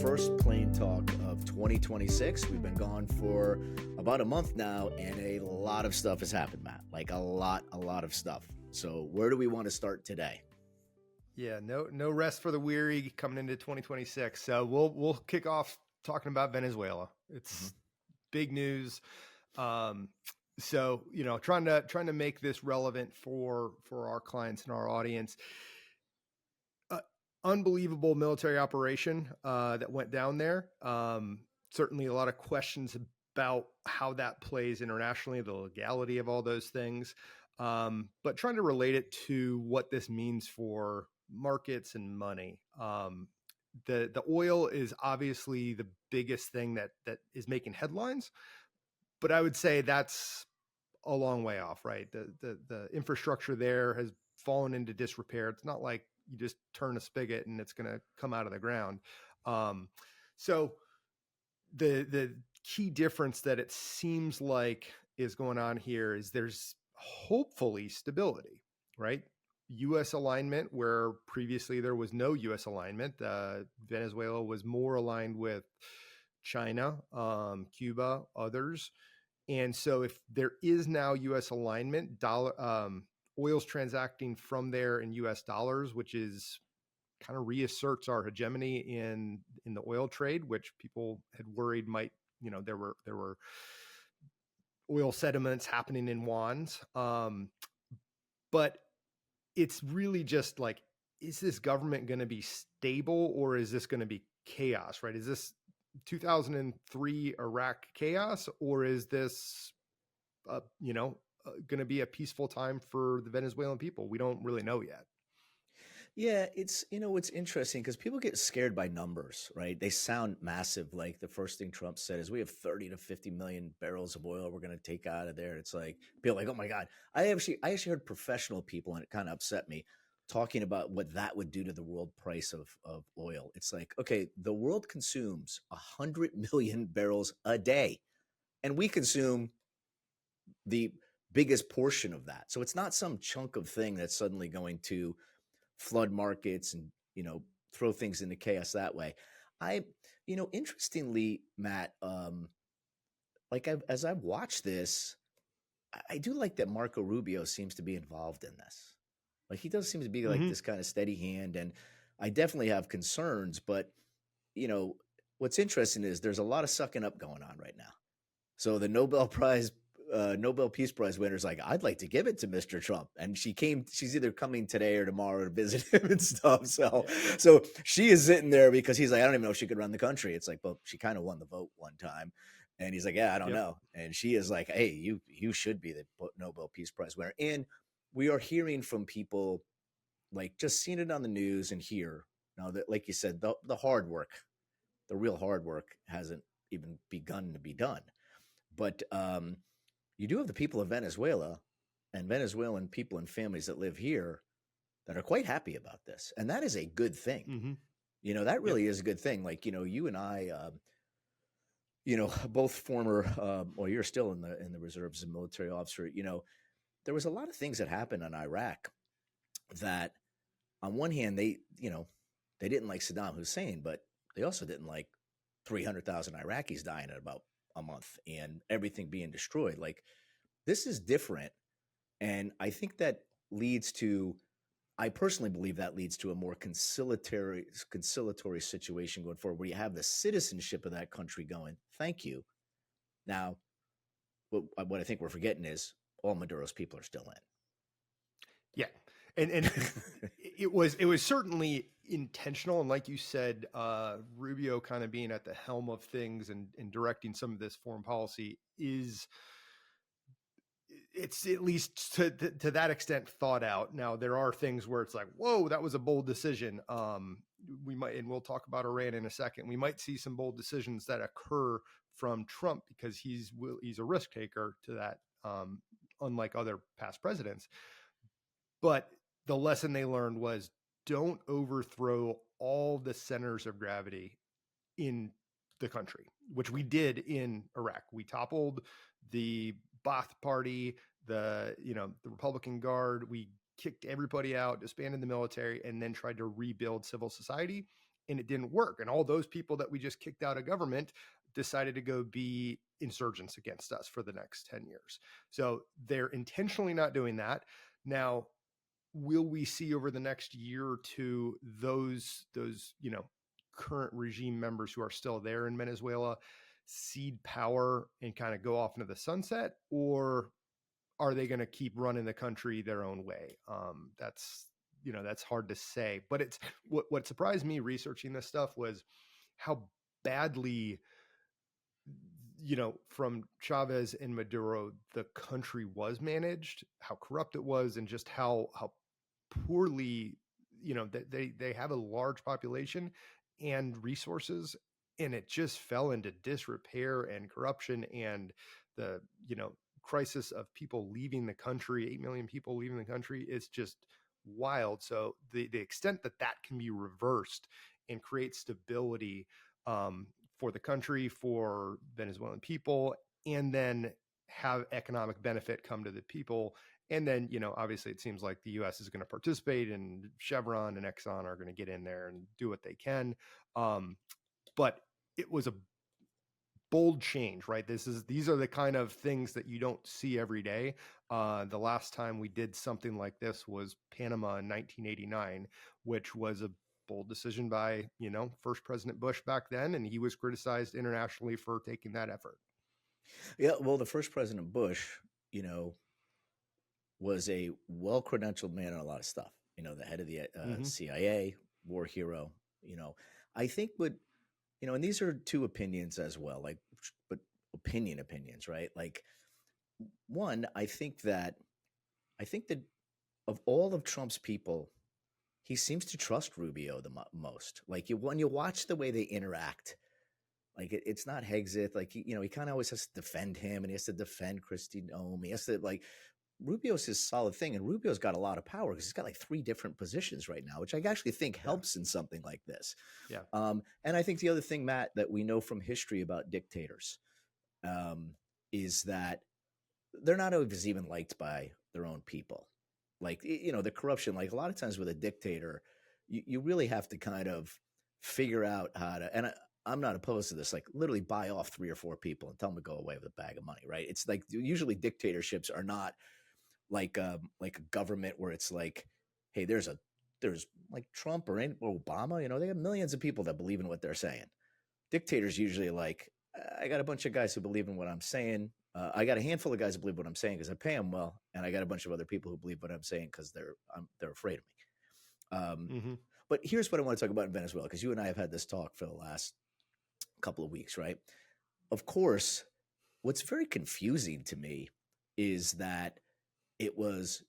first plane talk of 2026. We've been gone for about a month now, and a lot of stuff has happened, Matt. Like a lot of stuff. So where do we want to start today? Yeah, no rest for the weary coming into 2026. So we'll kick off talking about Venezuela. It's big news. So trying to make this relevant for our clients and our audience. Unbelievable military operation that went down there. Certainly a lot of questions about how that plays internationally, the legality of all those things, but trying to relate it to what this means for markets and money. The oil is obviously the biggest thing that is making headlines, but I would say that's a long way off, right? The infrastructure there has fallen into disrepair. It's not like you just turn a spigot and it's going to come out of the ground. So the key difference that it seems like is going on here is there's hopefully stability, right? U.S. alignment where previously there was no U.S. alignment. Venezuela was more aligned with China, Cuba, others. And so if there is now U.S. alignment, oil's transacting from there in U.S. dollars, which is kind of reasserts our hegemony in the oil trade, which people had worried might, there were oil sediments happening in wands. But it's really just like, is this government going to be stable or is this going to be chaos, right? Is this 2003 Iraq chaos, or is this, going to be a peaceful time for the Venezuelan people? We don't really know yet. Yeah, it's interesting because people get scared by numbers, right? They sound massive. Like the first thing Trump said is we have 30 to 50 million barrels of oil we're going to take out of there. It's like people are like, oh my God. I actually heard professional people, and it kind of upset me, talking about what that would do to the world price of oil. It's like, okay, the world consumes 100 million barrels a day, and we consume the biggest portion of that. So it's not some chunk of thing that's suddenly going to flood markets and, throw things into chaos that way. Interestingly, Matt, as I've watched this, I do like that Marco Rubio seems to be involved in this. Like he does seem to be like this kind of steady hand, and I definitely have concerns, but what's interesting is there's a lot of sucking up going on right now. So the Nobel Peace Prize winner is like, I'd like to give it to Mr. Trump. And she's either coming today or tomorrow to visit him and stuff. So she is sitting there because he's like, I don't even know if she could run the country. It's like, well, she kind of won the vote one time. And he's like, yeah, I don't know. And she is like, hey, you should be the Nobel Peace Prize winner. And we are hearing from people, like just seeing it on the news and here now that, like you said, the hard work, the real hard work hasn't even begun to be done. But you do have the people of Venezuela and Venezuelan people and families that live here that are quite happy about this. And that is a good thing. That really is a good thing. Like, you and I, both former, or you're still in the reserves as a military officer, there was a lot of things that happened in Iraq that on one hand, they didn't like Saddam Hussein, but they also didn't like 300,000 Iraqis dying in about a month and everything being destroyed. Like this is different. And I think that I personally believe that leads to a more conciliatory situation going forward, where you have the citizenship of that country going, thank you. Now, what I think we're forgetting is all Maduro's people are still in. Yeah. And it was certainly intentional. And like you said, Rubio kind of being at the helm of things and directing some of this foreign policy it's at least to that extent thought out. Now there are things where it's like, whoa, that was a bold decision. We might, and we'll talk about Iran in a second. We might see some bold decisions that occur from Trump because he's a risk taker to that, unlike other past presidents. But the lesson they learned was don't overthrow all the centers of gravity in the country, which we did in Iraq. We toppled the Ba'ath Party, the Republican Guard. We kicked everybody out, disbanded the military, and then tried to rebuild civil society. and it didn't work. And all those people that we just kicked out of government decided to go be insurgents against us for the next 10 years. So they're intentionally not doing that. Now, will we see over the next year or two those current regime members who are still there in Venezuela cede power and kind of go off into the sunset, or are they going to keep running the country their own way? That's hard to say. But it's what surprised me researching this stuff was how badly, from Chavez and Maduro, the country was managed, how corrupt it was, and just how poorly, they have a large population and resources, and it just fell into disrepair and corruption, and the crisis of people leaving the country, 8 million people leaving the country, is just wild. So the extent that can be reversed and create stability for the country, for Venezuelan people, and then have economic benefit come to the people. And then, obviously it seems like the US is going to participate, and Chevron and Exxon are going to get in there and do what they can. But it was a bold change, right? These are the kind of things that you don't see every day. The last time we did something like this was Panama in 1989, which was a bold decision by, first President Bush back then, and he was criticized internationally for taking that effort. Yeah, well, the first President Bush, was a well-credentialed man on a lot of stuff. The head of the CIA, war hero. I think and these are two opinions as well, but opinions, right? Like, one, I think that of all of Trump's people, he seems to trust Rubio the most. Like, when you watch the way they interact, like it's not Hexit. Like, he kind of always has to defend him, and he has to defend Kristi Noem. He has to, like, Rubio's his solid thing, and Rubio's got a lot of power because he's got like 3 different positions right now, which I actually think helps in something like this. Yeah. And I think the other thing, Matt, that we know from history about dictators is that they're not always even liked by their own people. Like, the corruption, like a lot of times with a dictator, you really have to kind of figure out how to, and I'm not opposed to this, like literally buy off 3 or 4 people and tell them to go away with a bag of money, right? It's like usually dictatorships are not like a government where it's like, hey, there's like Trump or Obama, they have millions of people that believe in what they're saying. Dictators usually like, I got a bunch of guys who believe in what I'm saying. I got a handful of guys who believe what I'm saying because I pay them well, and I got a bunch of other people who believe what I'm saying because they're afraid of me. But here's what I want to talk about in Venezuela, because you and I have had this talk for the last couple of weeks, right? Of course, what's very confusing to me is that it was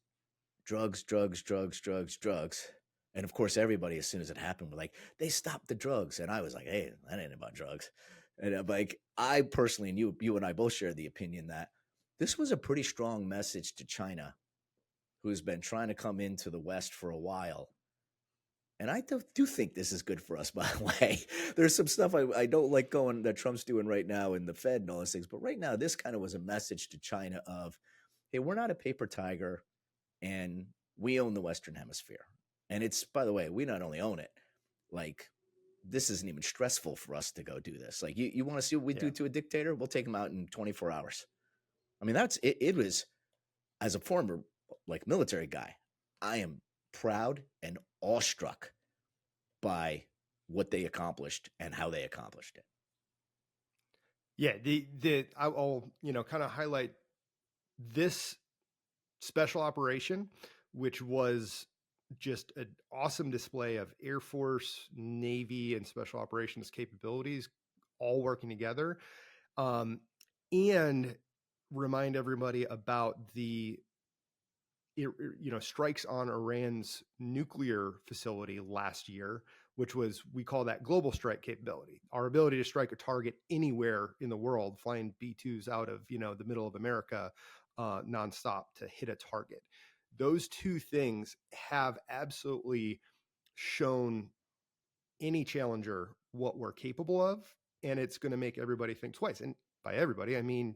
drugs. And of course, everybody, as soon as it happened, were like, they stopped the drugs. And I was like, hey, that ain't about drugs. And I'm like, I personally, and you and I both share the opinion that this was a pretty strong message to China, who's been trying to come into the West for a while. And I do think this is good for us, by the way. There's some stuff I don't like that Trump's doing right now in the Fed and all those things. But right now, this kind of was a message to China of, hey, we're not a paper tiger, and we own the Western Hemisphere. And it's, by the way, we not only own it, like, this isn't even stressful for us to go do this. Like, you want to see what we do to a dictator? We'll take him out in 24 hours. I mean, that's it. It was, as a former like military guy, I am proud and awestruck by what they accomplished and how they accomplished it. Yeah, I'll kind of highlight this special operation, which was just an awesome display of Air Force, Navy, and special operations capabilities all working together, and remind everybody about the strikes on Iran's nuclear facility last year, which was, we call that global strike capability, our ability to strike a target anywhere in the world, flying B-2s out of the middle of America nonstop to hit a target. Those two things have absolutely shown any challenger what we're capable of, and it's going to make everybody think twice. And by everybody, I mean,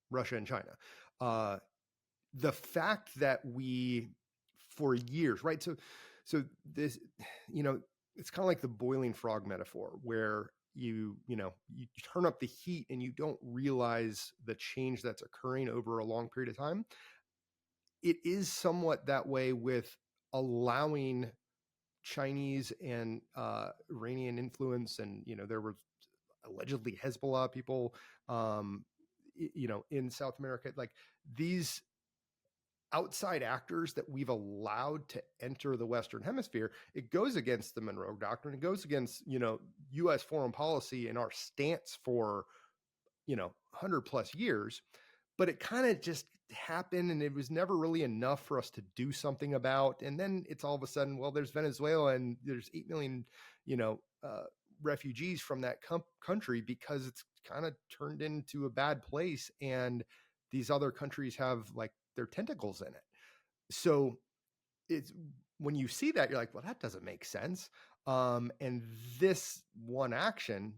Russia and China. The fact that we, for years, right? So this, it's kind of like the boiling frog metaphor, where you turn up the heat and you don't realize the change that's occurring over a long period of time. It is somewhat that way with allowing Chinese and Iranian influence, and there were allegedly Hezbollah people, in South America, like these outside actors that we've allowed to enter the Western Hemisphere. It goes against the Monroe Doctrine. It goes against, U.S. foreign policy and our stance for, 100 plus years. But it kind of just happened, and it was never really enough for us to do something about. And then it's all of a sudden, well, there's Venezuela and there's 8 million, refugees from that country, because it's kind of turned into a bad place. And these other countries have like their tentacles in it. So it's, when you see that, you're like, well, that doesn't make sense. And this one action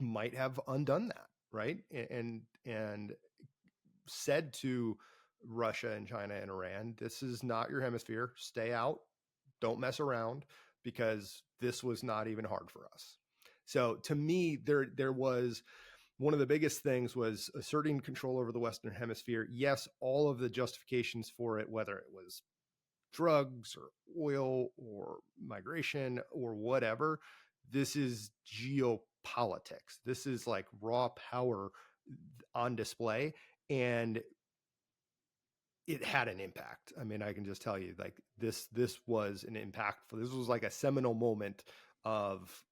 might have undone that, right? And said to Russia and China and Iran, this is not your hemisphere. Stay out. Don't mess around, because this was not even hard for us. So to me, there was, one of the biggest things was asserting control over the Western Hemisphere. Yes, all of the justifications for it, whether it was drugs or oil or migration or whatever, this is geopolitics. This is like raw power on display, and it had an impact. I mean, I can just tell you, like, this was an impactful. This was like a seminal moment of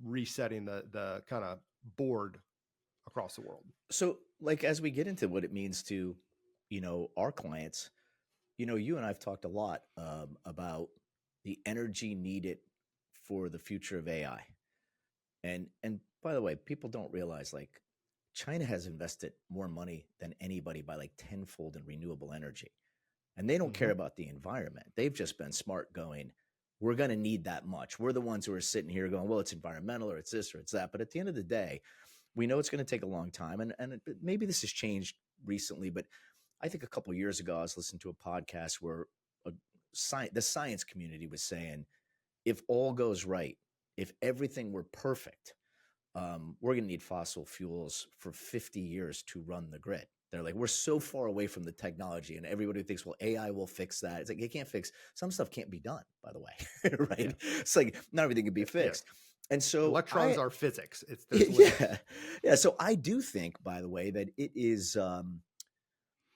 resetting the kind of board across the world. So, like, as we get into what it means to, our clients, you and I've talked a lot about the energy needed for the future of AI. And by the way, people don't realize, like, China has invested more money than anybody by like tenfold in renewable energy. And they don't care about the environment. They've just been smart going, we're going to need that much. We're the ones who are sitting here going, well, it's environmental, or it's this or it's that. But at the end of the day, we know it's going to take a long time. And maybe this has changed recently, but I think a couple of years ago, I was listening to a podcast where the science community was saying, if all goes right, if everything were perfect, we're going to need fossil fuels for 50 years to run the grid. They're like, we're so far away from the technology, and everybody thinks, well, AI will fix that. It's like, it can't fix, some stuff can't be done, by the way, right? Yeah. It's like, not everything can be fixed. Yeah. And so electrons are physics. Yeah. So I do think, by the way, that it is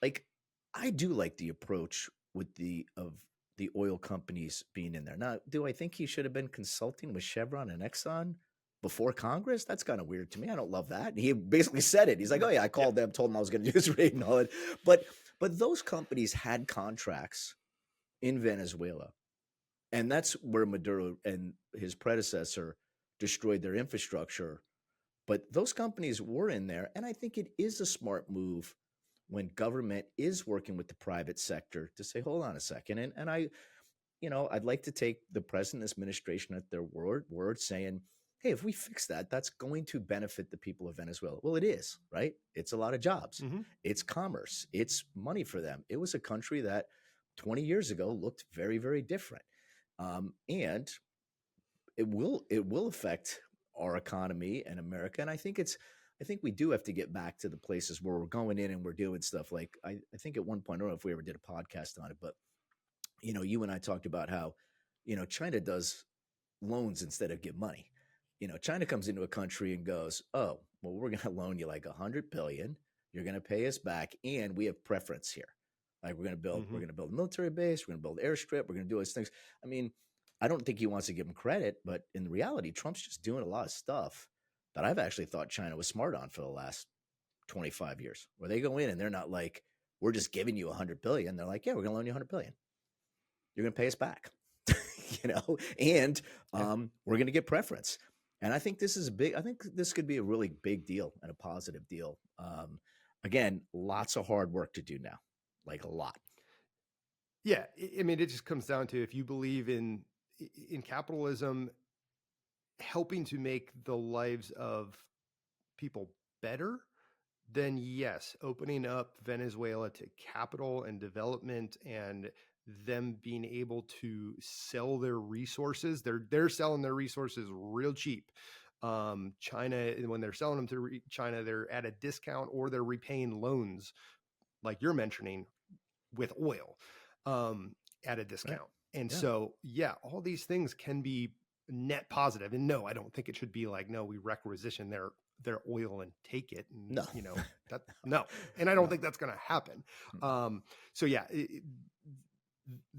like, I do like the approach with the oil companies being in there. Now, do I think he should have been consulting with Chevron and Exxon before Congress? That's kind of weird to me. I don't love that. He basically said it. He's like, oh yeah, I called them, told them I was going to do this rate and all that. But those companies had contracts in Venezuela. And that's where Maduro and his predecessor destroyed their infrastructure. But those companies were in there. And I think it is a smart move when government is working with the private sector to say, hold on a second. And I, I'd like to take the president administration at their word saying, hey, if we fix that, that's going to benefit the people of Venezuela. Well, it is, right? It's a lot of jobs. It's commerce. It's money for them. It was a country that 20 years ago looked very, very different. And it will affect our economy and America. And I think we do have to get back to the places where we're going in and we're doing stuff. Like, I think at one point, I don't know if we ever did a podcast on it, but, you and I talked about how, China does loans instead of give money. China comes into a country and goes, oh, well, we're going to loan you like $100 billion. You're going to pay us back. And we have preference here. Like, we're going to build a military base. We're going to build an airstrip. We're going to do those things. I mean, I don't think he wants to give him credit, but in reality, Trump's just doing a lot of stuff that I've actually thought China was smart on for the last 25 years, where they go in and they're not like, we're just giving you $100 billion. They're like, yeah, we're going to loan you $100 billion. You're going to pay us back, and we're going to get preference. And I think this is I think this could be a really big deal and a positive deal. Again, lots of hard work to do now, like a lot. Yeah. I mean, it just comes down to, if you believe in capitalism helping to make the lives of people better, then yes, opening up Venezuela to capital and development and them being able to sell their resources. They're selling their resources real cheap. China, when they're selling them to China, they're at a discount or they're repaying loans, like you're mentioning, with oil at a discount. Right. And so, all these things can be net positive. And no, I don't think it should be like, no, we requisition their oil and take it. And, no. And I don't think that's going to happen.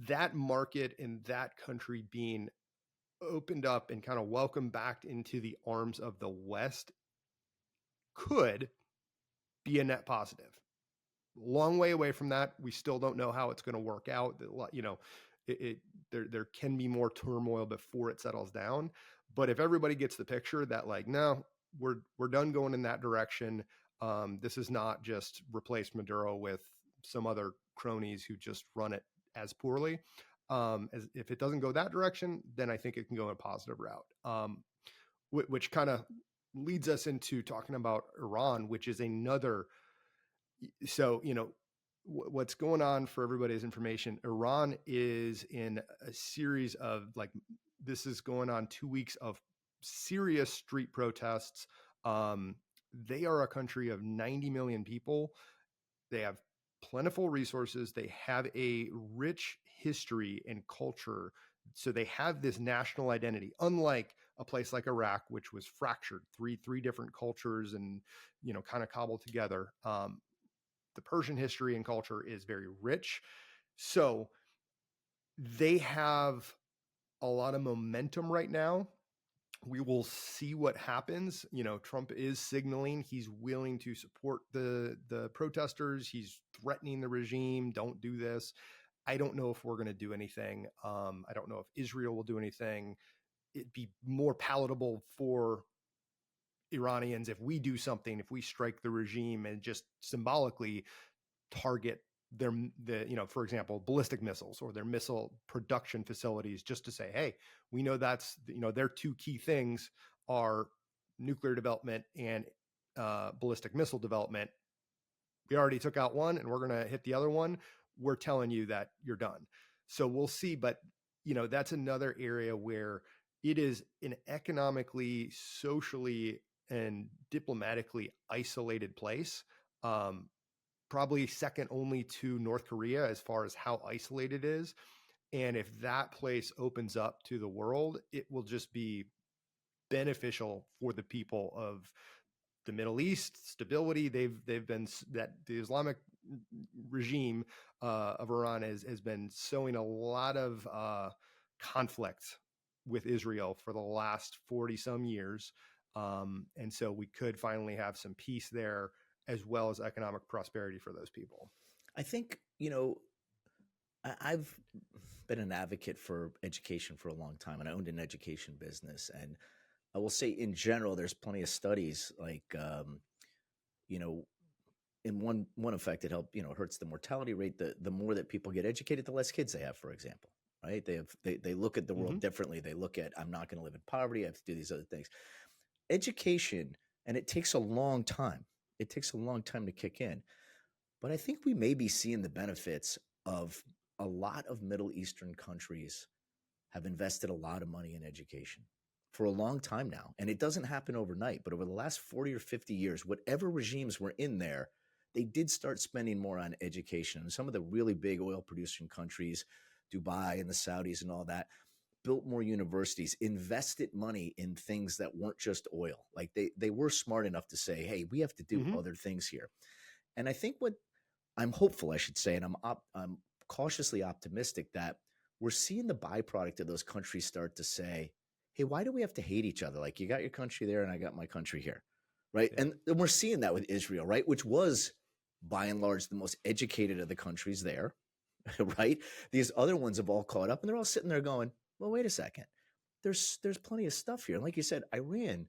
That market in that country being opened up and kind of welcomed back into the arms of the West could be a net positive. Long way away from that. We still don't know how it's going to work out. There can be more turmoil before it settles down. But if everybody gets the picture that like, no, we're done going in that direction. This is not just replace Maduro with some other cronies who just run it as poorly. As if it doesn't go that direction, then I think it can go in a positive route, which kind of leads us into talking about Iran, which is another. So, what's going on for everybody's information, Iran is in a series of this is going on 2 weeks of serious street protests. They are a country of 90 million people. They have plentiful resources. They have a rich history and culture. So they have this national identity, unlike a place like Iraq, which was fractured, three different cultures and, kind of cobbled together. The Persian history and culture is very rich. So they have a lot of momentum right now. We will see what happens. Trump is signaling he's willing to support the protesters. He's threatening the regime. Don't do this. I don't know if we're going to do anything. I don't know if Israel will do anything. It'd be more palatable for Iranians if we do something, if we strike the regime and just symbolically target for example, ballistic missiles or their missile production facilities, just to say, hey, we know that's, their two key things are nuclear development and ballistic missile development. We already took out one and we're going to hit the other one. We're telling you that you're done. So we'll see. But, that's another area where it is an economically, socially, and diplomatically isolated place. Probably second only to North Korea as far as how isolated it is. And if that place opens up to the world, it will just be beneficial for the people of the Middle East, stability. They've been, that the Islamic regime of Iran has been sowing a lot of conflict with Israel for the last 40 some years. And so we could finally have some peace there, as well as economic prosperity for those people. I think, I've been an advocate for education for a long time, and I owned an education business. And I will say in general, there's plenty of studies like, in one effect, it helps, hurts the mortality rate. The more that people get educated, the less kids they have, for example, right? They look at the world differently. They look at, I'm not going to live in poverty. I have to do these other things. Education, and it takes a long time. It takes a long time to kick in. But I think we may be seeing the benefits of a lot of Middle Eastern countries have invested a lot of money in education for a long time now. And it doesn't happen overnight, but over the last 40 or 50 years, whatever regimes were in there, they did start spending more on education. And some of the really big oil producing countries, Dubai and the Saudis and all that, built more universities, invested money in things that weren't just oil. Like they were smart enough to say, hey, we have to do other things here. And I think what I'm hopeful, I should say, and I'm cautiously optimistic that we're seeing the byproduct of those countries start to say, hey, why do we have to hate each other? Like, you got your country there and I got my country here, right? Yeah. And we're seeing that with Israel, right? Which was, by and large, the most educated of the countries there, right? These other ones have all caught up and they're all sitting there going, well, wait a second. There's plenty of stuff here. And like you said, Iran,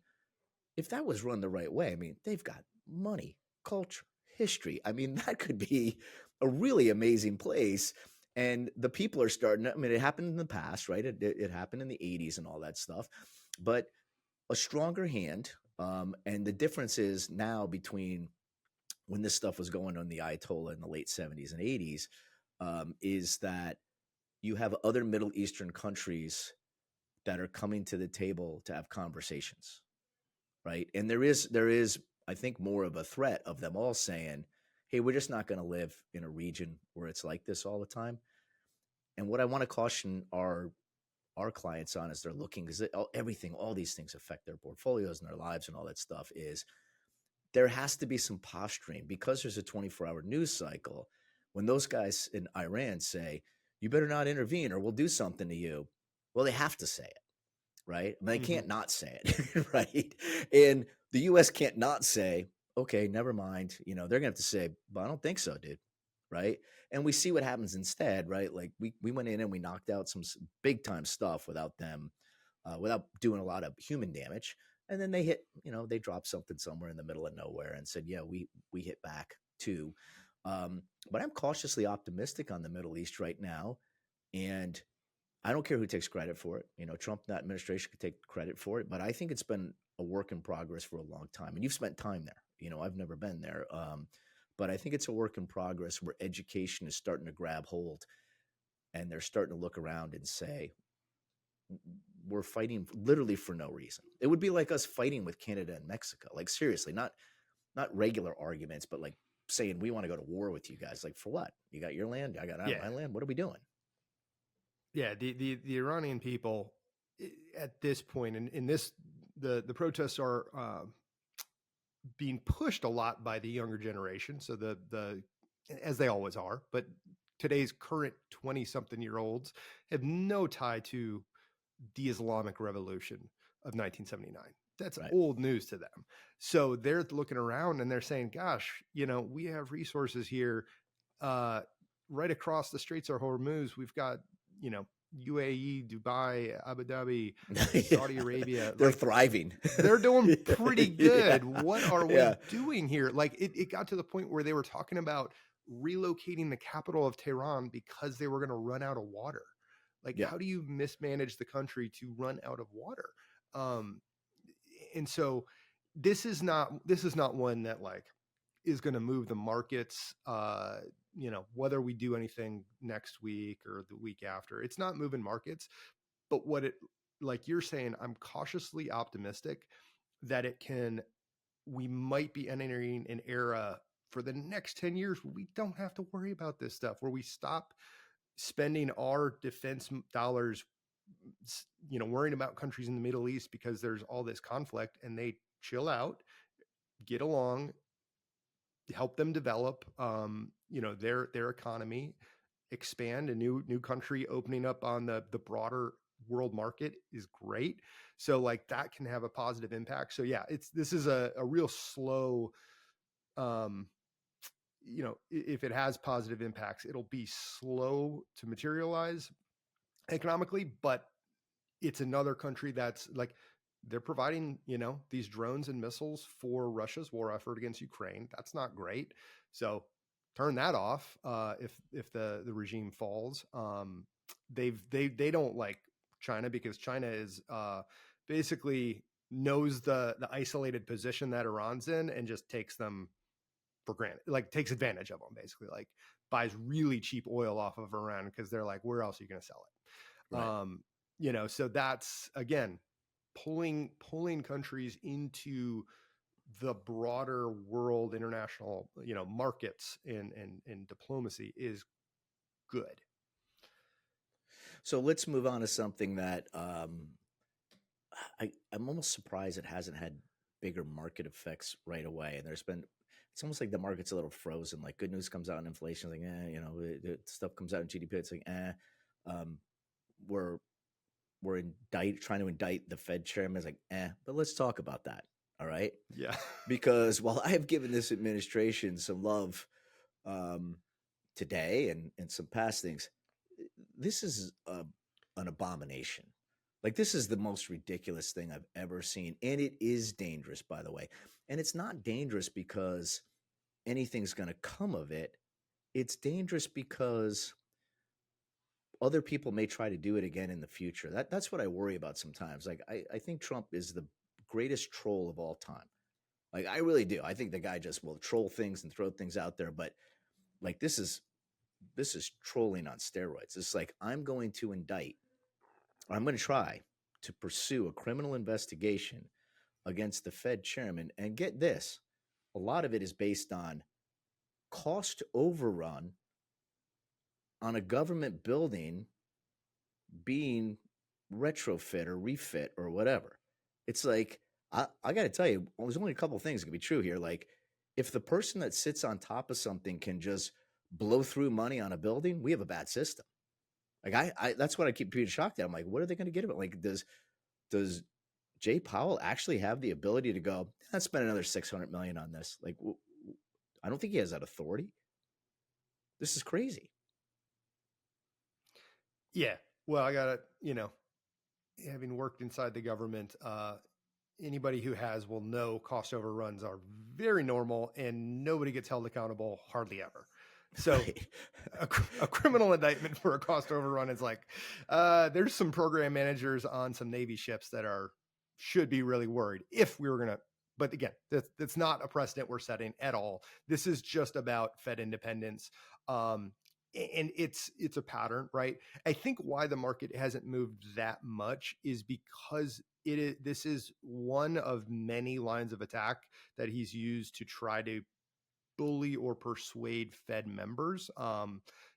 if that was run the right way, I mean, they've got money, culture, history. I mean, that could be a really amazing place. And the people are starting, I mean, it happened in the past, right? It happened in the 80s and all that stuff. But a stronger hand, and the difference is now between when this stuff was going on the Ayatollah in the late 70s and 80s, is that you have other Middle Eastern countries that are coming to the table to have conversations, right? And there is, I think, more of a threat of them all saying, "Hey, we're just not going to live in a region where it's like this all the time." And what I want to caution our clients on as they're looking, because everything, all these things affect their portfolios and their lives and all that stuff, is there has to be some posturing because there's a 24-hour news cycle. When those guys in Iran say, "You better not intervene or we'll do something to you," well, they have to say it, right? They can't not say it, right? And the U.S. can't not say, "Okay, never mind." They're going to have to say, "But I don't think so, dude." Right. And we see what happens instead, right? Like we went in and we knocked out some big time stuff without them, without doing a lot of human damage. And then they dropped something somewhere in the middle of nowhere and said, "Yeah, we hit back too." But I'm cautiously optimistic on the Middle East right now. And I don't care who takes credit for it. Trump, that administration could take credit for it, but I think it's been a work in progress for a long time. And you've spent time there. I've never been there. But I think it's a work in progress where education is starting to grab hold and they're starting to look around and say, we're fighting literally for no reason. It would be like us fighting with Canada and Mexico. Like seriously, not regular arguments, but like saying we want to go to war with you guys. Like for what? You got your land, I got my land. What are we doing? Yeah, the Iranian people at this point, in this, the protests are being pushed a lot by the younger generation. So the as they always are, but today's current 20-something-year-olds have no tie to the Islamic Revolution of 1979. That's right. Old news to them. So they're looking around and they're saying, "Gosh, we have resources here, right across the Straits of Hormuz. We've got, UAE, Dubai, Abu Dhabi, Saudi Arabia. They're thriving. They're doing pretty good. Yeah. What are we doing here?" Like it got to the point where they were talking about relocating the capital of Tehran because they were going to run out of water. Like, how do you mismanage the country to run out of water? And so this is not one that like is going to move the markets, whether we do anything next week or the week after. It's not moving markets, but like you're saying, I'm cautiously optimistic that we might be entering an era for the next 10 years where we don't have to worry about this stuff, where we stop spending our defense dollars, worrying about countries in the Middle East because there's all this conflict, and they chill out, get along, help them develop, their economy, expand. A new country opening up on the broader world market is great. So like that can have a positive impact. So yeah, this is a real slow, if it has positive impacts, it'll be slow to materialize economically, but it's another country that's like, they're providing, these drones and missiles for Russia's war effort against Ukraine. That's not great. So turn that off if the regime falls. They don't like China because China is basically knows the isolated position that Iran's in and just takes them for granted, like takes advantage of them, basically, like buys really cheap oil off of Iran because they're like, where else are you going to sell it? Right. So that's, again, pulling countries into the broader world, international, markets and diplomacy is good. So let's move on to something that I'm almost surprised it hasn't had bigger market effects right away. And it's almost like the market's a little frozen. Like good news comes out in inflation, like, stuff comes out in GDP. It's like, we're trying to indict the Fed chairman. It's like, but let's talk about that. All right. Yeah. Because while I have given this administration some love today and some past things, this is an abomination. Like this is the most ridiculous thing I've ever seen. And it is dangerous, by the way. And it's not dangerous because anything's going to come of it. It's dangerous because other people may try to do it again in the future. That's what I worry about sometimes. Like I think Trump is the greatest troll of all time. Like, I really do. I think the guy just will troll things and throw things out there. But like, this is trolling on steroids. It's like, I'm going to indict, or I'm going to try to pursue a criminal investigation against the Fed chairman. And get this, a lot of it is based on cost overrun on a government building being retrofit or refit or whatever. It's like, I got to tell you, well, there's only a couple of things that can be true here. Like, if the person that sits on top of something can just blow through money on a building, we have a bad system. Like, I that's what I keep being shocked at. I'm like, what are they going to get about? Like, does Jay Powell actually have the ability to go, let's spend another 600 million on this? Like, I don't think he has that authority. This is crazy. Yeah. Well, I got to, having worked inside the government, anybody who has will know cost overruns are very normal and nobody gets held accountable hardly ever. So Right. a criminal indictment for a cost overrun is like, there's some program managers on some Navy ships that should be really worried if we were going to, but again, that's not a precedent we're setting at all. This is just about Fed independence. And it's a pattern, right? I think why the market hasn't moved that much is because this is one of many lines of attack that he's used to try to bully or persuade Fed members.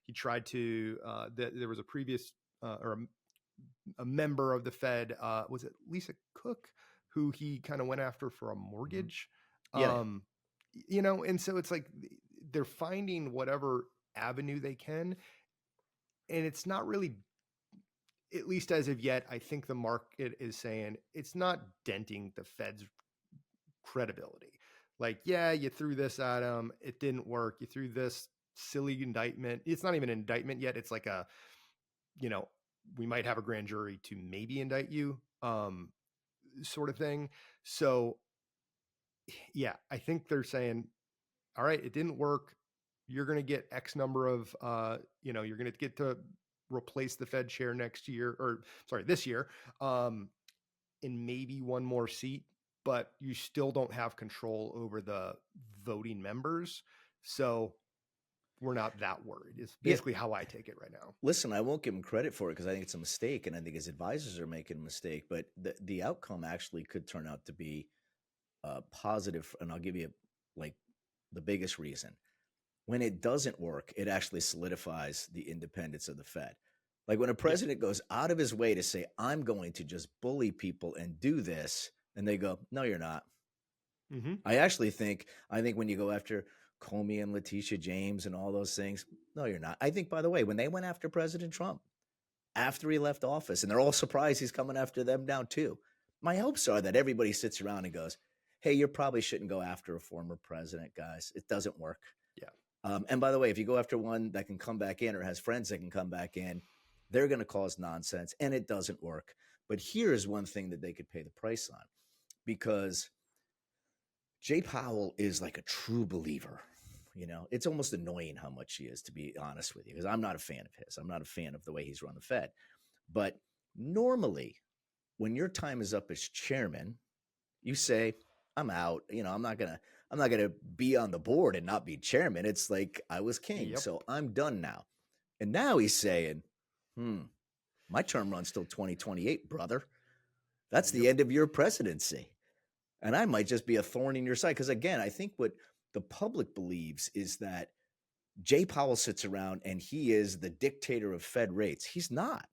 He tried to, there was a previous, or a member of the Fed, was it Lisa Cook, who he kind of went after for a mortgage? Yeah. And so it's like they're finding whatever avenue they can. And it's not really, at least as of yet, I think the market is saying it's not denting the Fed's credibility. Like, yeah, you threw this at him, it didn't work. You threw this silly indictment. It's not even an indictment yet. It's like a, we might have a grand jury to maybe indict you, sort of thing. So yeah, I think they're saying, all right, it didn't work. You're going to get X number of, you're going to get to replace the Fed chair this year, in maybe one more seat, but you still don't have control over the voting members. So we're not that worried. It's basically how I take it right now. Listen, I won't give him credit for it because I think it's a mistake, and I think his advisors are making a mistake. But the outcome actually could turn out to be positive, and I'll give you like the biggest reason. When it doesn't work, it actually solidifies the independence of the Fed. Like when a president goes out of his way to say, I'm going to just bully people and do this, and they go, no, you're not. Mm-hmm. I think when you go after Comey and Letitia James and all those things, no, you're not. I think, by the way, when they went after President Trump after he left office, and they're all surprised he's coming after them now too, my hopes are that everybody sits around and goes, hey, you probably shouldn't go after a former president, guys. It doesn't work. Yeah. And by the way, if you go after one that can come back in or has friends that can come back in, they're going to cause nonsense, and it doesn't work. But here's one thing that they could pay the price on, because Jay Powell is like a true believer. It's almost annoying how much he is, to be honest with you, because I'm not a fan of his. I'm not a fan of the way he's run the Fed. But normally, when your time is up as chairman, you say, I'm out. I'm not gonna be on the board and not be chairman. It's like I was king, so I'm done now. And now he's saying, my term runs till 2028, brother. That's the end of your presidency. And I might just be a thorn in your side. Because again, I think what the public believes is that Jay Powell sits around and he is the dictator of Fed rates. He's not.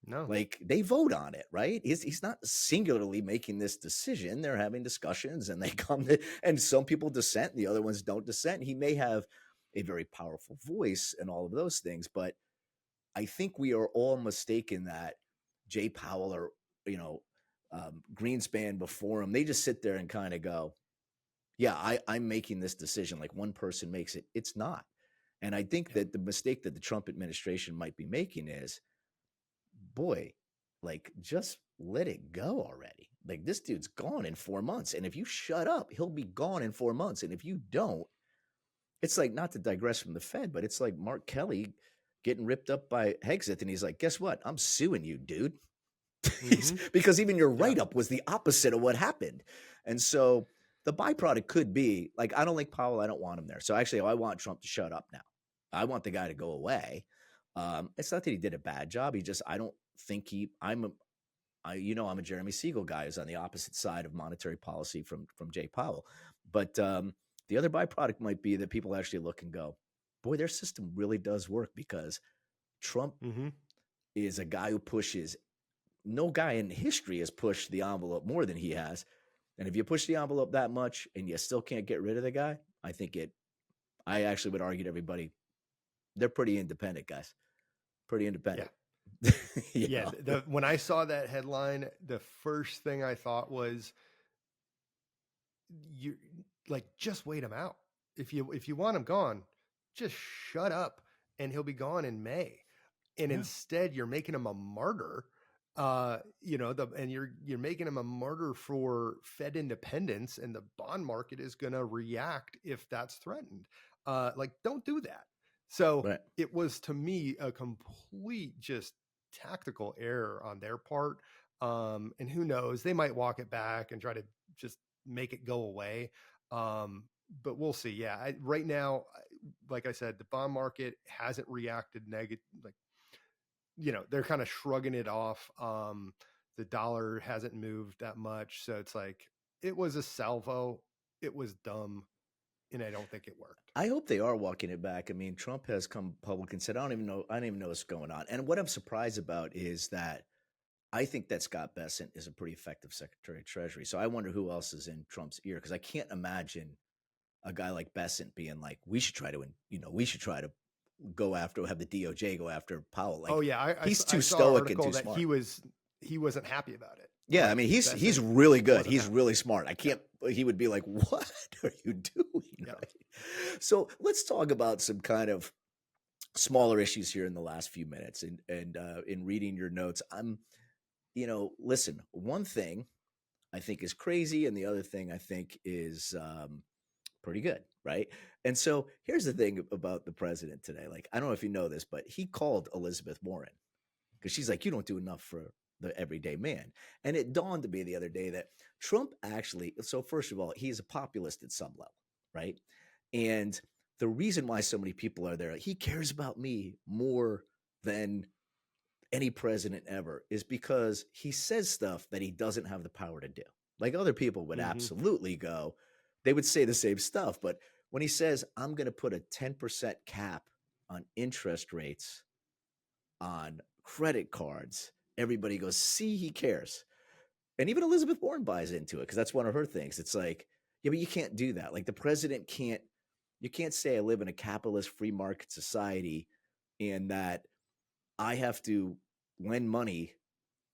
No. Like, they vote on it, right? He's not singularly making this decision. They're having discussions, and they come to, and some people dissent, and the other ones don't dissent. He may have a very powerful voice and all of those things, but I think we are all mistaken that Jay Powell or, Greenspan before him, they just sit there and kind of go, yeah, I'm making this decision. Like one person makes it. It's not. And I think that the mistake that the Trump administration might be making is, boy, like, just let it go already. Like, this dude's gone in 4 months. And if you shut up, he'll be gone in 4 months. And if you don't, it's like, not to digress from the Fed, but it's like Mark Kelly getting ripped up by Hexit. And he's like, guess what? I'm suing you, dude. Because even your write-up was the opposite of what happened. And so the byproduct could be like, I don't like Powell. I don't want him there. So actually, I want Trump to shut up now. I want the guy to go away. It's not that he did a bad job. I don't think I'm a Jeremy Siegel guy who's on the opposite side of monetary policy from Jay Powell. But the other byproduct might be that people actually look and go, boy, their system really does work, because Trump is a guy who pushes. No guy in history has pushed the envelope more than he has. And if you push the envelope that much and you still can't get rid of the guy, I actually would argue to everybody, they're pretty independent, guys. Pretty independent. Yeah. When I saw that headline, the first thing I thought was, you like, just wait him out. If you want him gone, just shut up and he'll be gone in May. And instead you're making him a martyr. And you're making him a martyr for Fed independence, and the bond market is going to react if that's threatened. Don't do that. So It was, to me, a complete just tactical error on their part. And who knows, they might walk it back and try to just make it go away. But we'll see. Yeah. Right now, like I said, the bond market hasn't reacted negative. They're kind of shrugging it off. The dollar hasn't moved that much. So it's like, it was a salvo. It was dumb. And I don't think it worked. I hope they are walking it back. I mean, Trump has come public and said, I don't even know what's going on. And what I'm surprised about is that I think that Scott Bessent is a pretty effective Secretary of Treasury. So I wonder who else is in Trump's ear, because I can't imagine a guy like Bessent being like, we should try to have the DOJ go after Powell. Like, he's too stoic and too smart. He wasn't happy about it. Yeah, I mean, he's really good. He's really smart. He would be like, what are you doing? Yeah. Right? So let's talk about some kind of smaller issues here in the last few minutes. And in reading your notes, listen, one thing I think is crazy, and the other thing I think is pretty good, right? And so here's the thing about the president today. Like, I don't know if you know this, but he called Elizabeth Warren because she's like, you don't do enough for the everyday man. And it dawned on me the other day that Trump so first of all, he's a populist at some level, right? And the reason why so many people are there, he cares about me more than any president ever, is because he says stuff that he doesn't have the power to do. Like, other people would absolutely go, they would say the same stuff. But when he says, I'm going to put a 10% cap on interest rates on credit cards, everybody goes, see, he cares. And even Elizabeth Warren buys into it, because that's one of her things. It's like, yeah, but you can't do that. Like, the president you can't say I live in a capitalist free market society and that I have to lend money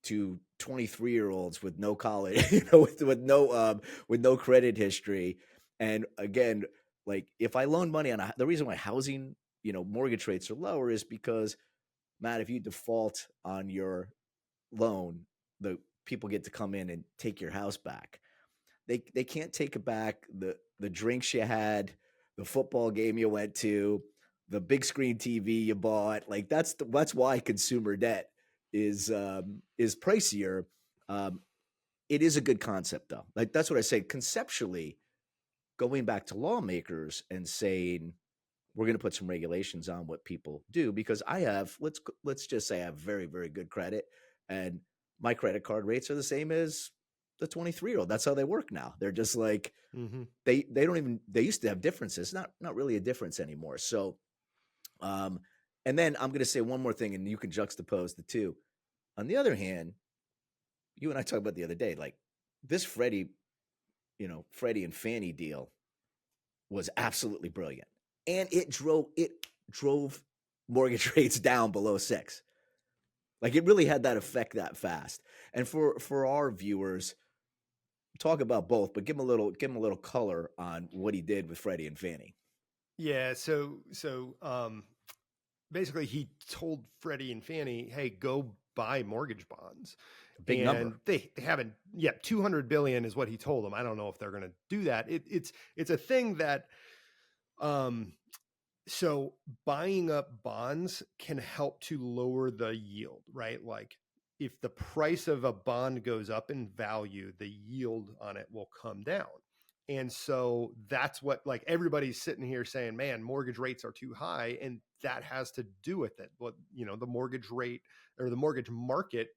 to 23-year-olds with no college, with no credit history. And again, like, if I loan money on the reason why housing, mortgage rates are lower is because, Matt, if you default on your loan, the people get to come in and take your house back. They can't take it back. The drinks you had, the football game you went to, the big screen TV you bought. Like, that's why consumer debt is pricier. It is a good concept, though. Like, that's what I say. Conceptually, going back to lawmakers and saying, we're going to put some regulations on what people do, because I have, let's just say I have very, very good credit, and my credit card rates are the same as the 23-year-old. That's how they work now. They're just like, they used to have differences, not really a difference anymore. So, and then I'm going to say one more thing, and you can juxtapose the two. On the other hand, you and I talked about the other day, like, this Freddie and Fannie deal was absolutely brilliant. And it drove mortgage rates down below 6. Like, it really had that effect that fast. And for our viewers, talk about both, but give them a little color on what he did with Freddie and Fannie. Yeah. So basically, he told Freddie and Fannie, "Hey, go buy mortgage bonds." Big number. They haven't yet. 200 billion is what he told them. I don't know if they're going to do that. It's a thing that, so buying up bonds can help to lower the yield, right? Like, if the price of a bond goes up in value, the yield on it will come down. And so that's what, like, everybody's sitting here saying, man, mortgage rates are too high. And that has to do with it. Well, the mortgage rate or the mortgage market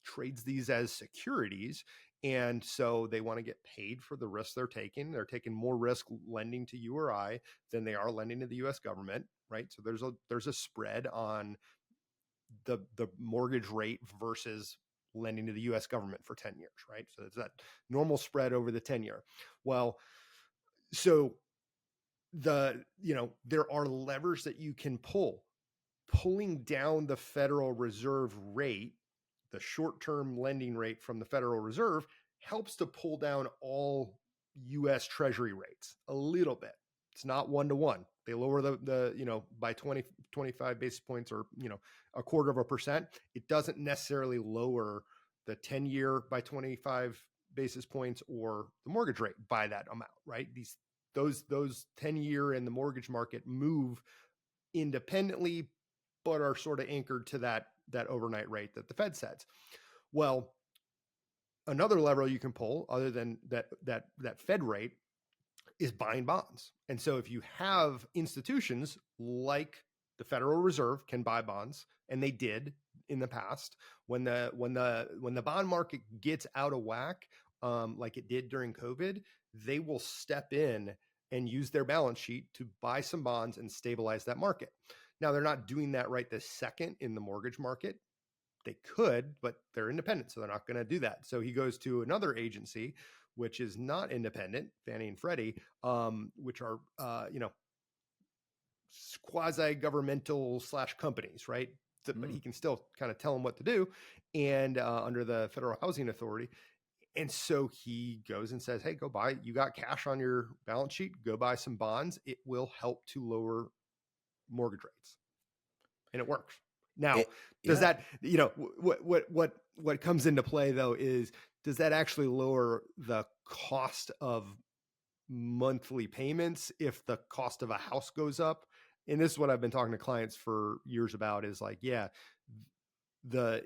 trades these as securities. And so they want to get paid for the risk they're taking. They're taking more risk lending to you or I than they are lending to the US government, right? So there's a spread on the mortgage rate versus lending to the US government for 10 years, right? So it's that normal spread over the 10-year. Well, so there are levers that you can pull. Pulling down the Federal Reserve rate, the short-term lending rate from the Federal Reserve, helps to pull down all US Treasury rates a little bit. It's not 1-to-1. They lower the by 20, 25 basis points, or, 0.25%. It doesn't necessarily lower the 10-year by 25 basis points or the mortgage rate by that amount, right? Those 10-year in the mortgage market move independently, but are sort of anchored to that overnight rate that the Fed sets. Well, another lever you can pull other than that Fed rate is buying bonds. And so if you have institutions like the Federal Reserve can buy bonds, and they did in the past, when the bond market gets out of whack, like it did during COVID, they will step in and use their balance sheet to buy some bonds and stabilize that market. Now, they're not doing that right this second in the mortgage market. They could, but they're independent, so they're not going to do that. So he goes to another agency, which is not independent, Fannie and Freddie, which are quasi-governmental / companies, right? But he can still kind of tell them what to do, and under the Federal Housing Authority. And so he goes and says, hey, go buy, you got cash on your balance sheet, go buy some bonds. It will help to lower mortgage rates. And it works. Now, does that, what comes into play though is, does that actually lower the cost of monthly payments if the cost of a house goes up? And this is what I've been talking to clients for years about, is like,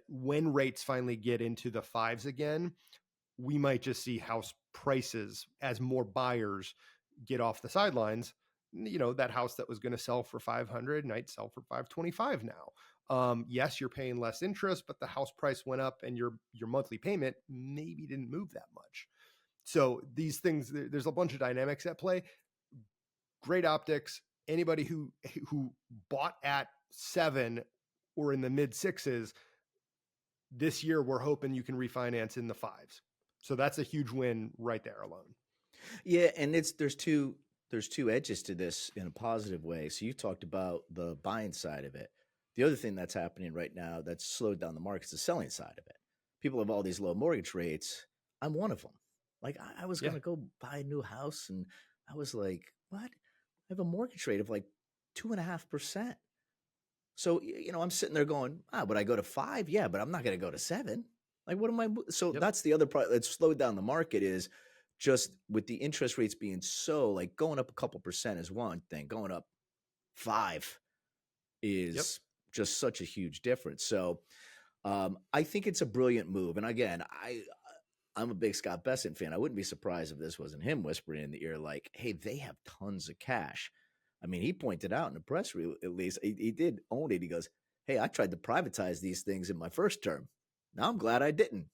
when rates finally get into the 5s again, we might just see house prices, as more buyers get off the sidelines. That house that was going to sell for 500 might sell for 525 now. Yes, you're paying less interest, but the house price went up and your monthly payment maybe didn't move that much. So these things, there's a bunch of dynamics at play. Great optics. Anybody who bought at 7 or in the mid 6s this year, we're hoping you can refinance in the 5s. So that's a huge win right there alone. Yeah, and there's two edges to this in a positive way. So you talked about the buying side of it. The other thing that's happening right now that's slowed down the market is the selling side of it. People have all these low mortgage rates. I'm one of them. Like, I was going to go buy a new house, and I was like, what? I have a mortgage rate of like 2.5%. So, I'm sitting there going, would I go to 5? Yeah, but I'm not going to go to 7. Like, what am I? So that's the other part that's slowed down the market, is just with the interest rates being so, like, going up a couple percent is one thing. Going up 5 is just such a huge difference. So I think it's a brilliant move. And again, I'm a big Scott Bessent fan. I wouldn't be surprised if this wasn't him whispering in the ear, like, hey, they have tons of cash. I mean, he pointed out in the press release, he did own it. He goes, hey, I tried to privatize these things in my first term. Now I'm glad I didn't,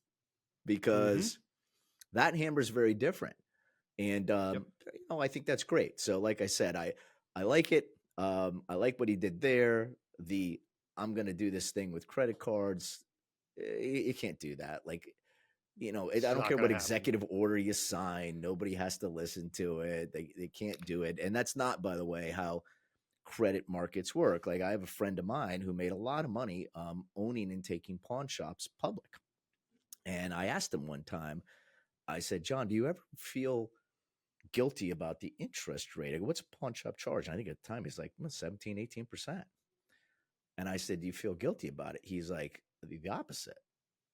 because that hammer is very different. And, I think that's great. So like I said, I like it. I like what he did there. I'm going to do this thing with credit cards. You can't do that. Like, I don't care what executive order you sign. Nobody has to listen to it. They can't do it. And that's not, by the way, how credit markets work. Like, I have a friend of mine who made a lot of money owning and taking pawn shops public. And I asked him one time, I said, John, do you ever feel guilty about the interest rate? I go, what's a pawn shop charge? And I think at the time he's like 17, 18%. And I said, do you feel guilty about it? He's like, the opposite.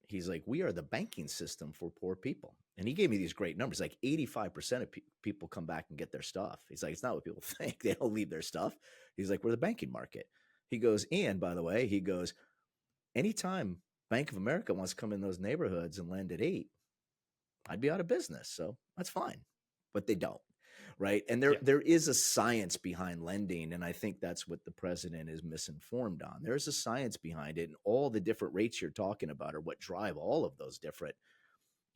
He's like, we are the banking system for poor people. And he gave me these great numbers. Like 85% of people come back and get their stuff. He's like, it's not what people think. They don't leave their stuff. He's like, we're the banking market. He goes, and by the way, he goes, anytime Bank of America wants to come in those neighborhoods and lend at 8, I'd be out of business. So that's fine. but they don't. Right. And Yeah. there is a science behind lending. And I think that's what the president is misinformed on. There's a science behind it. And all the different rates you're talking about are what drive all of those different,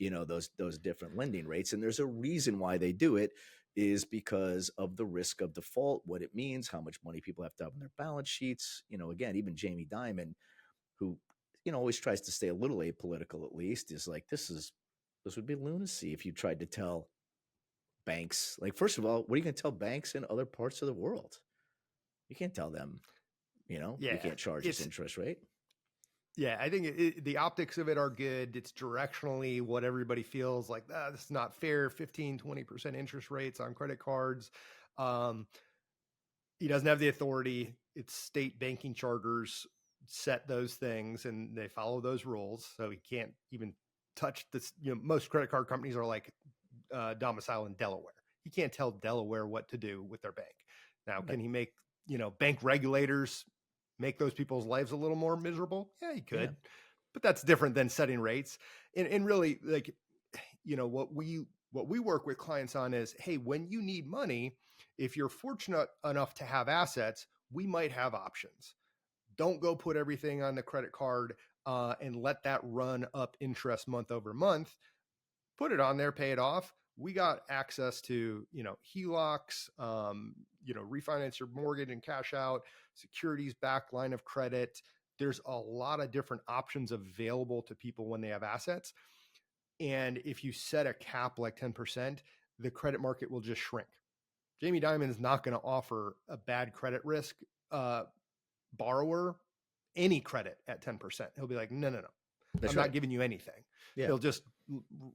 those different lending rates. And there's a reason why they do it is because of the risk of default, what it means, how much money people have to have on their balance sheets. Again, even Jamie Dimon, who, always tries to stay a little apolitical, at least, is like, this would be lunacy if you tried to tell banks, like, first of all, what are you going to tell banks in other parts of the world? You can't tell them, you Yeah. can't charge this interest rate. Yeah, I think the optics of it are good. It's directionally what everybody feels like, this is not fair, 15, 20% interest rates on credit cards. He doesn't have the authority. It's state banking charters set those things and they follow those rules. So he can't even touch this. Most credit card companies are like domicile in Delaware. He can't tell Delaware what to do with their bank. Now, Right. Can he make, bank regulators make those people's lives a little more miserable? Yeah, he could, but that's different than setting rates. And really, like, what we work with clients on is, hey, when you need money, if you're fortunate enough to have assets, we might have options. Don't go put everything on the credit card and let that run up interest month over month. Put it on there, pay it off. We got access to, HELOCs, refinance your mortgage and cash out, securities backed line of credit. There's a lot of different options available to people when they have assets. And if you set a cap like 10%, the credit market will just shrink. Jamie Dimon is not going to offer a bad credit risk borrower any credit at 10%. He'll be like, no. I'm not giving you anything. Yeah. He'll just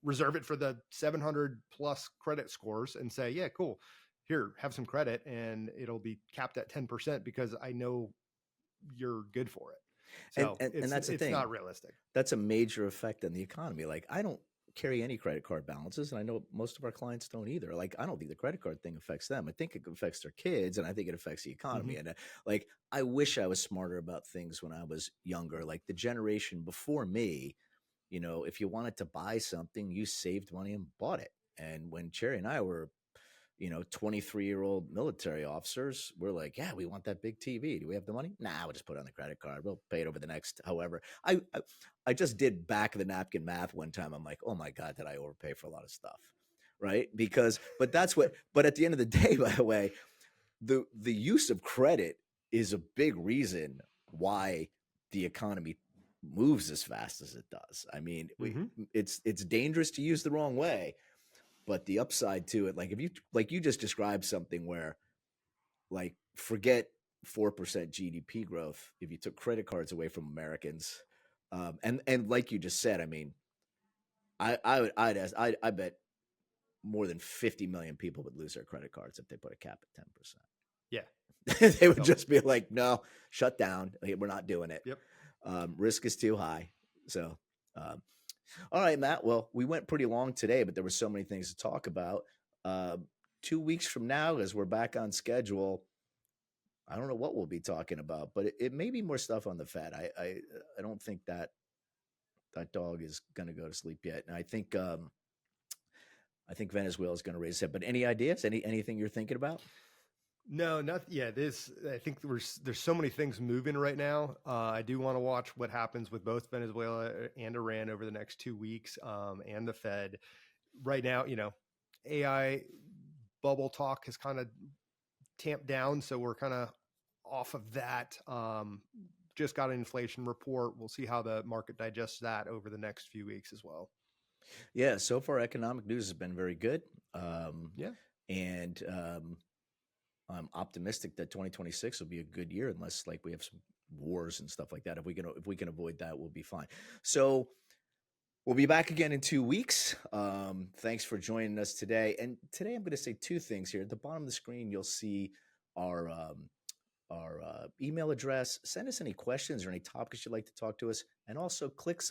reserve it for the 700 plus credit scores and say, yeah, cool. Here, have some credit, and it'll be capped at 10% because I know you're good for it. So and that's the thing. It's not realistic. That's a major effect on the economy. Like, I don't carry any credit card balances, and I know most of our clients don't either. Like, I don't think the credit card thing affects them. I think it affects their kids, and I think it affects the economy. Mm-hmm. And like, I wish I was smarter about things when I was younger. Like, the generation before me, if you wanted to buy something, you saved money and bought it. And when Cherry and I were 23-year-old military officers, we're like, yeah, we want that big TV. Do we have the money? Nah, we'll just put it on the credit card. We'll pay it over the next, however. I just did back of the napkin math one time. I'm like, oh my God, did I overpay for a lot of stuff? Right? But at the end of the day, by the way, the use of credit is a big reason why the economy moves as fast as it does. I mean, it's dangerous to use the wrong way. But the upside to it, like, if you just described something where, like, forget 4% GDP growth if you took credit cards away from Americans, and like you just said, I mean, I bet more than 50 million people would lose their credit cards if they put a cap at 10%. Yeah, they would just be like, no, shut down. We're not doing it. Yep. Risk is too high. So. All right, Matt. Well, we went pretty long today, but there were so many things to talk about. 2 weeks from now, as we're back on schedule, I don't know what we'll be talking about, but it may be more stuff on the Fed. I don't think that dog is going to go to sleep yet, and I think Venezuela is going to raise its head. But any ideas? Anything you're thinking about? No, not yeah. I think there's so many things moving right now. I do want to watch what happens with both Venezuela and Iran over the next 2 weeks, and the Fed. Right now, AI bubble talk has kind of tamped down, so we're kind of off of that. Just got an inflation report. We'll see how the market digests that over the next few weeks as well. Yeah, so far economic news has been very good. And I'm optimistic that 2026 will be a good year, unless, like, we have some wars and stuff like that. If we can avoid that, we'll be fine. So we'll be back again in 2 weeks. Thanks for joining us today. And today I'm going to say two things here. At the bottom of the screen, you'll see our email address. Send us any questions or any topics you'd like to talk to us, and also click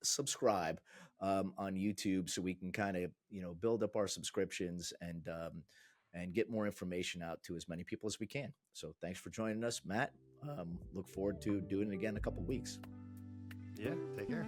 subscribe on YouTube so we can kind of build up our subscriptions and get more information out to as many people as we can. So thanks for joining us, Matt. Look forward to doing it again in a couple of weeks. Yeah, take care.